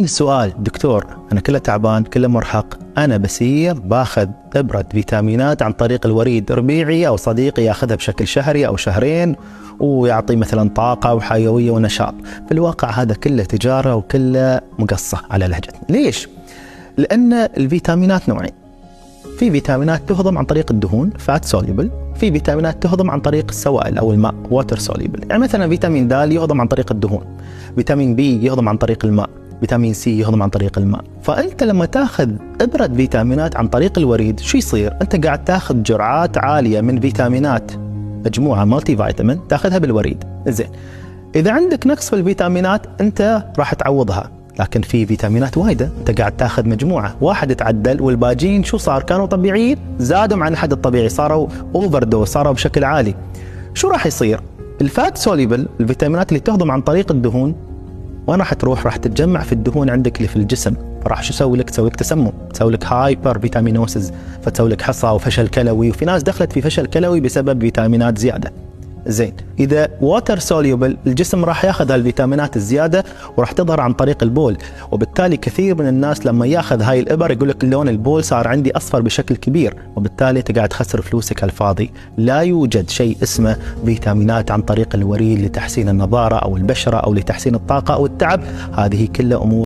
السؤال دكتور، أنا كله تعبان كله مرهق، أنا بسير باخذ إبرة فيتامينات عن طريق الوريد، ربيعي أو صديقي ياخذها بشكل شهري أو شهرين ويعطي مثلا طاقة وحيوية ونشاط. في الواقع هذا كله تجارة وكله مقصة على لهجتنا. ليش؟ لأن الفيتامينات نوعين، في فيتامينات تهضم عن طريق الدهون فات سوليبل، في فيتامينات تهضم عن طريق السوائل أو الماء واتر سوليبل. يعني مثلا فيتامين د يهضم عن طريق الدهون، فيتامين بي يهضم عن طريق الماء، فيتامين سي يهضم عن طريق الماء. فأنت لما تاخذ إبرة فيتامينات عن طريق الوريد شو يصير؟ أنت قاعد تاخذ جرعات عالية من فيتامينات، مجموعة مالتي فيتامين تاخذها بالوريد. زين، إذا عندك نقص في الفيتامينات أنت راح تعوضها، لكن في فيتامينات وايدة أنت قاعد تاخذ مجموعة، واحد تعدل والباجين شو صار؟ كانوا طبيعيين زادوا عن الحد الطبيعي، صاروا اوفر دوز، صاروا بشكل عالي. شو راح يصير؟ الفات سوليبل، الفيتامينات اللي تهضم عن طريق الدهون، وين راح تروح؟ راح تتجمع في الدهون عندك اللي في الجسم، راح شو تسوي لك؟ تسوي لك تسمم، تسوي لك هايبر فيتامينوسز، فتسوي لك حصى وفشل كلوي، وفي ناس دخلت في فشل كلوي بسبب فيتامينات زيادة. زين، إذا واتر سوليبل الجسم راح ياخذ هالفيتامينات الزيادة وراح تظهر عن طريق البول، وبالتالي كثير من الناس لما ياخذ هاي الإبر يقول لك لون البول صار عندي أصفر بشكل كبير، وبالتالي أنت قاعد تخسر فلوسك على الفاضي. لا يوجد شيء اسمه فيتامينات عن طريق الوريد لتحسين النضارة أو البشرة أو لتحسين الطاقة أو التعب، هذه كلها أمور